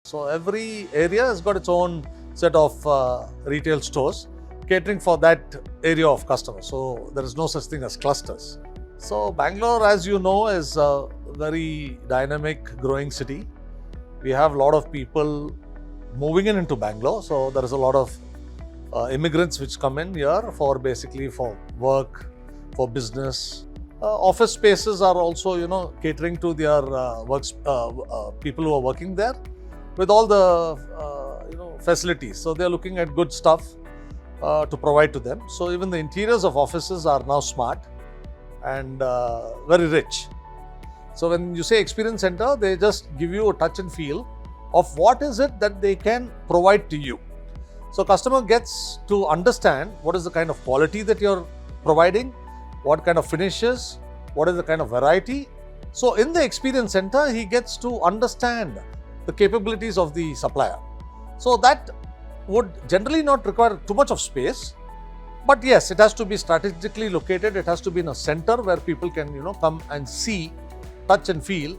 So every area has got its own set of retail stores catering for that area of customers. So there is no such thing as clusters. So Bangalore, as you know, is a very dynamic, growing city. We have a lot of people moving into Bangalore. So there is a lot of immigrants which come in here for basically for work, for business. Office spaces are also, catering to their people who are working there with all the, facilities. So they are looking at good stuff to provide to them. So even the interiors of offices are now smart and very rich. So when you say experience center, they just give you a touch and feel of what is it that they can provide to you. So customer gets to understand what is the kind of quality that you're providing, what kind of finishes, what is the kind of variety. So in the experience center, he gets to understand the capabilities of the supplier. So that would generally not require too much of space. But yes, it has to be strategically located. It has to be in a center where people can, come and see, touch and feel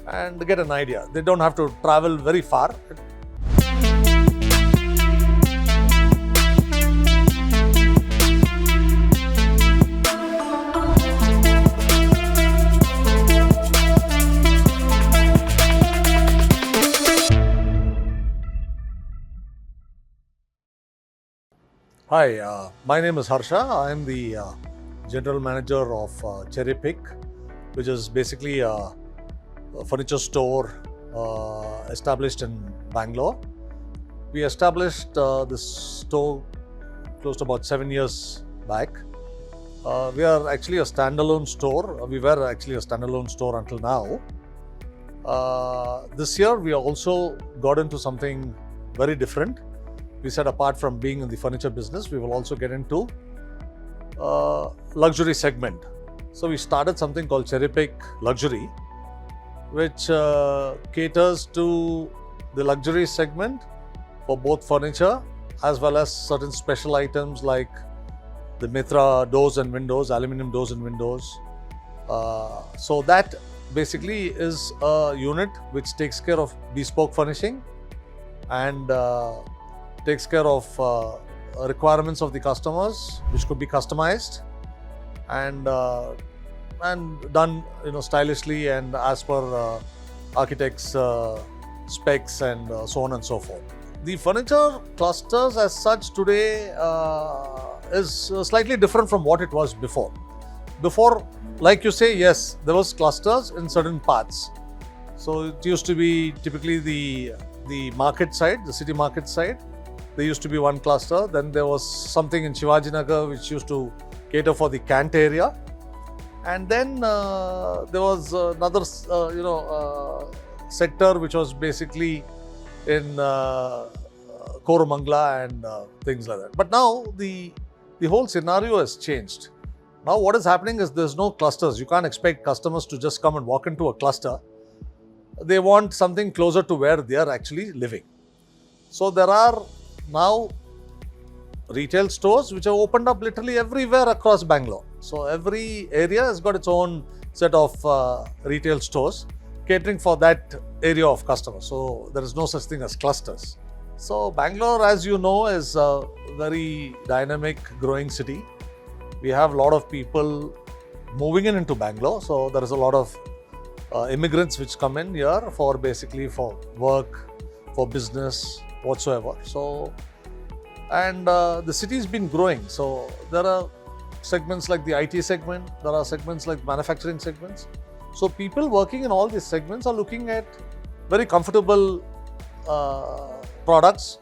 and get an idea. They don't have to travel very far. Hi, my name is Harsha. I am the General Manager of Cherrypick, which is basically a furniture store established in Bangalore. We established this store close to about 7 years back. We are actually a standalone store. We were actually a standalone store until now. This year, we also got into something very different. We said apart from being in the furniture business, we will also get into luxury segment. So we started something called Cherrypick Luxury, which caters to the luxury segment for both furniture as well as certain special items like the Mitra doors and windows, aluminum doors and windows. So that basically is a unit which takes care of bespoke furnishing and takes care of requirements of the customers, which could be customized and done, stylishly and as per architects' specs and so on and so forth. The furniture clusters as such today is slightly different from what it was before. Before, like you say, yes, there was clusters in certain parts. So it used to be typically the market side, the city market side. There used to be one cluster. Then there was something in Shivajinagar which used to cater for the Kant area. And then there was another, sector which was basically in Koromangala and things like that. But now the whole scenario has changed. Now what is happening is there's no clusters. You can't expect customers to just come and walk into a cluster. They want something closer to where they are actually living. So there are now retail stores which have opened up literally everywhere across Bangalore. So every area has got its own set of retail stores catering for that area of customers. So there is no such thing as clusters. So Bangalore, as you know, is a very dynamic, growing city. We have a lot of people moving into Bangalore. So there is a lot of immigrants which come in here for basically for work, for business, whatsoever. So, and the city has been growing. So there are segments like the IT segment, there are segments like manufacturing segments. So people working in all these segments are looking at very comfortable products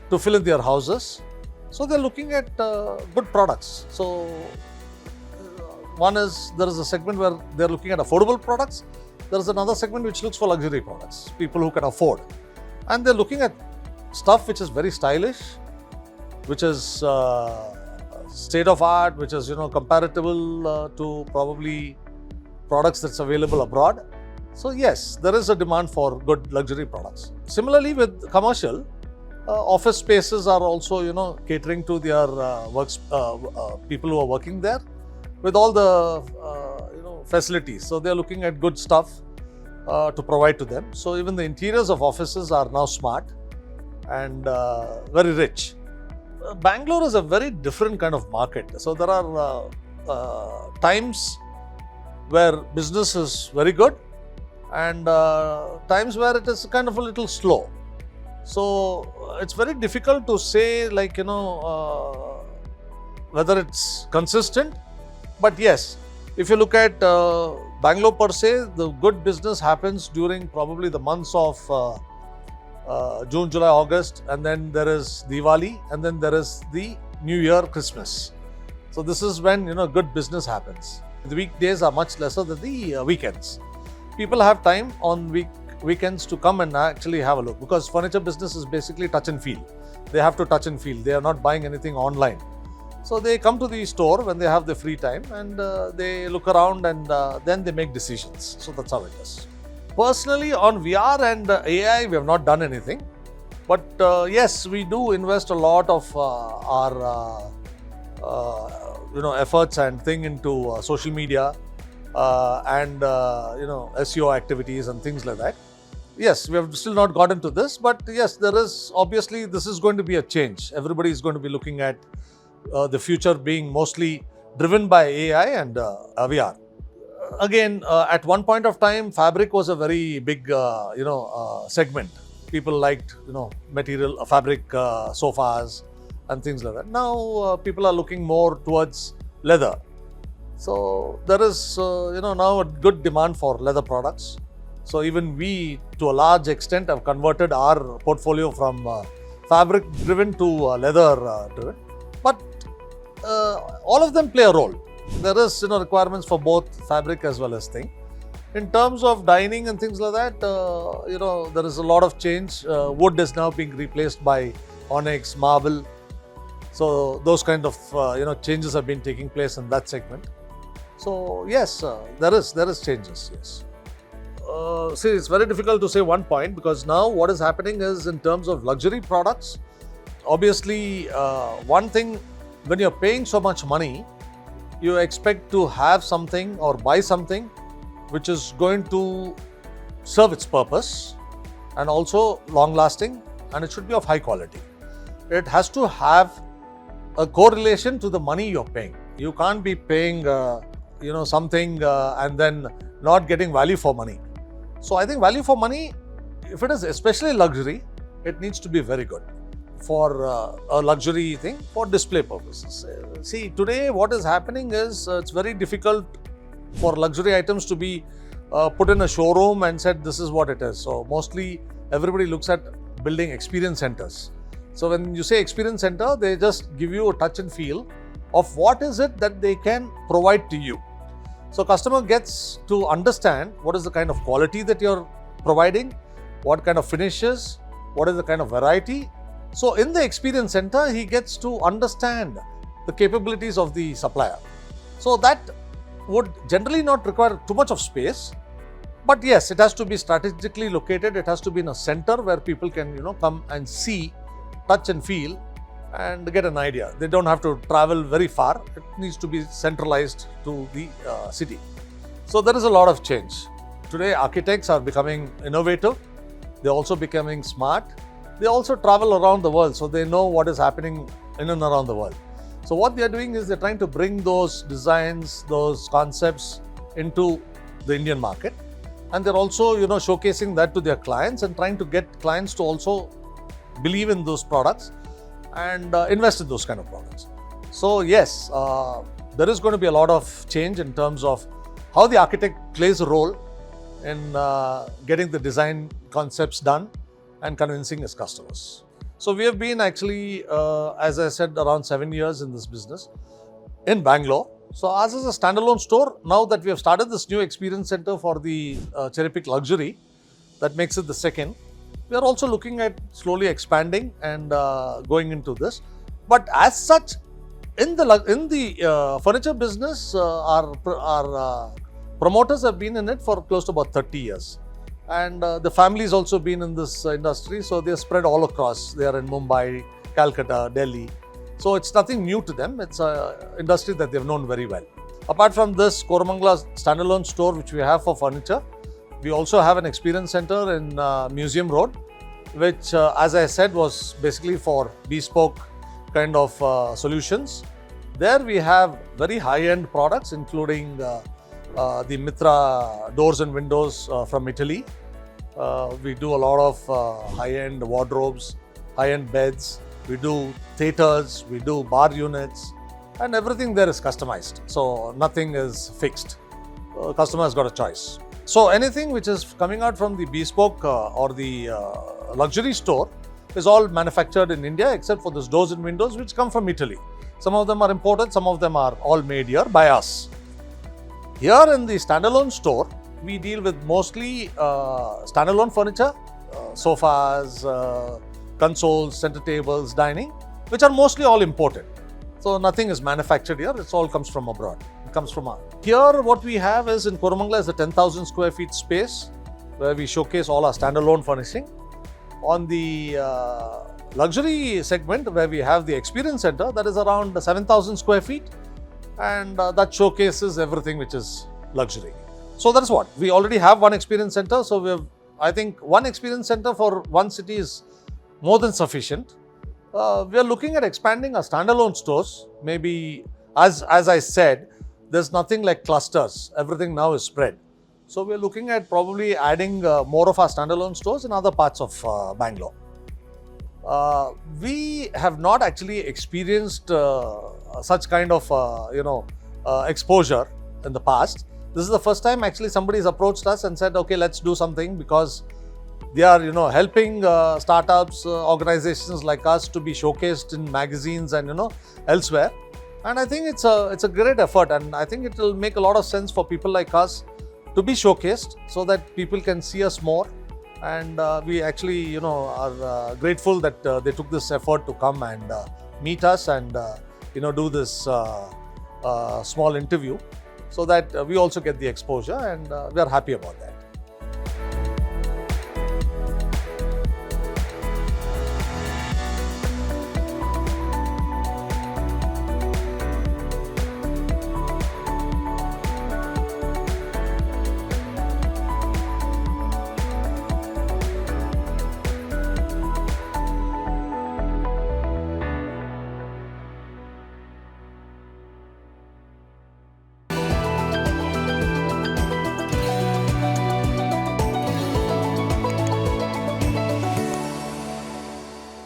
to fill in their houses. So they're looking at good products. So one is, there is a segment where they're looking at affordable products. There is another segment which looks for luxury products, people who can afford. And they're looking at stuff which is very stylish, which is state of art, which is comparable to probably products that's available abroad. So yes, there is a demand for good luxury products. Similarly with commercial, office spaces are also catering to their people who are working there with all the facilities. So they are looking at good stuff to provide to them. So even the interiors of offices are now smart and very rich. Bangalore is a very different kind of market. So there are times where business is very good and times where it is kind of a little slow. So it's very difficult to say, like, whether it's consistent. But yes, if you look at Bangalore per se, the good business happens during probably the months of June, July, August, and then there is Diwali, and then there is the New Year, Christmas. So this is when good business happens. The weekdays are much lesser than the weekends. People have time on weekends to come and actually have a look, because furniture business is basically touch and feel. They have to touch and feel. They are not buying anything online. So they come to the store when they have the free time and they look around and then they make decisions. So that's how it is. Personally, on VR and AI, we have not done anything. But yes, we do invest a lot of our efforts and thing into social media and SEO activities and things like that. Yes, we have still not got into this, but yes, there is obviously, this is going to be a change. Everybody is going to be looking at the future being mostly driven by AI and VR. Again, at one point of time, fabric was a very big segment. People liked material, fabric sofas and things like that. Now people are looking more towards leather. So there is now a good demand for leather products. So even we, to a large extent, have converted our portfolio from fabric driven to leather driven. But all of them play a role. There is requirements for both fabric as well as thing. In terms of dining and things like that, there is a lot of change. Wood is now being replaced by onyx, marble. So those kind of changes have been taking place in that segment. So yes, there is changes. Yes. See, it's very difficult to say one point, because now what is happening is, in terms of luxury products, obviously one thing, when you're paying so much money, you expect to have something or buy something which is going to serve its purpose and also long lasting, and it should be of high quality. It has to have a correlation to the money you're paying. You can't be paying something and then not getting value for money. So I think value for money, if it is especially luxury, it needs to be very good for a luxury thing for display purposes. See, today what is happening is it's very difficult for luxury items to be put in a showroom and said this is what it is. So mostly everybody looks at building experience centers. So when you say experience center, they just give you a touch and feel of what is it that they can provide to you. So customer gets to understand what is the kind of quality that you're providing, what kind of finishes, what is the kind of variety. So in the experience center, he gets to understand the capabilities of the supplier. So that would generally not require too much of space. But yes, it has to be strategically located. It has to be in a center where people can, come and see, touch and feel and get an idea. They don't have to travel very far. It needs to be centralized to the city. So there is a lot of change. Today, architects are becoming innovative. They're also becoming smart. They also travel around the world, so they know what is happening in and around the world. So what they are doing is they're trying to bring those designs, those concepts into the Indian market. And they're also, showcasing that to their clients and trying to get clients to also believe in those products and invest in those kind of products. So yes, there is going to be a lot of change in terms of how the architect plays a role in getting the design concepts done and convincing his customers. So we have been actually, as I said, around 7 years in this business in Bangalore. So ours is a standalone store. Now that we have started this new experience center for the Cherrypick Luxury, that makes it the second. We are also looking at slowly expanding and going into this. But as such, in the furniture business, our promoters have been in it for close to about 30 years. And the family's also been in this industry, so they're spread all across. They are in Mumbai, Calcutta, Delhi. So it's nothing new to them. It's an industry that they've known very well. Apart from this Koramangala standalone store which we have for furniture, We also have an experience center in Museum Road, which as I said was basically for bespoke kind of solutions. There we have very high-end products including the Mitra doors and windows from Italy. We do a lot of high-end wardrobes, high-end beds. We do theatres, we do bar units, and everything there is customized. So nothing is fixed. Customer has got a choice. So anything which is coming out from the bespoke or the luxury store is all manufactured in India except for these doors and windows which come from Italy. Some of them are imported, some of them are all made here by us. Here in the standalone store, we deal with mostly standalone furniture, sofas, consoles, center tables, dining, which are mostly all imported. So nothing is manufactured here, it all comes from abroad. It comes from us. Here what we have is in Koramangala is a 10,000 square feet space where we showcase all our standalone furnishing. On the luxury segment where we have the experience center, that is around 7,000 square feet, and that showcases everything which is luxury. So that is what, we already have one experience center, so we have, I think one experience center for one city is more than sufficient. We are looking at expanding our standalone stores. Maybe, as I said, there's nothing like clusters. Everything now is spread. So we are looking at probably adding more of our standalone stores in other parts of Bangalore. We have not actually experienced such kind of exposure in the past. This is the first time actually somebody has approached us and said, okay, let's do something, because they are helping startups, organizations like us to be showcased in magazines and elsewhere. And I think it's a great effort, and I think it will make a lot of sense for people like us to be showcased so that people can see us more. And we actually are grateful that they took this effort to come and meet us and do this small interview, so that we also get the exposure, and we are happy about that.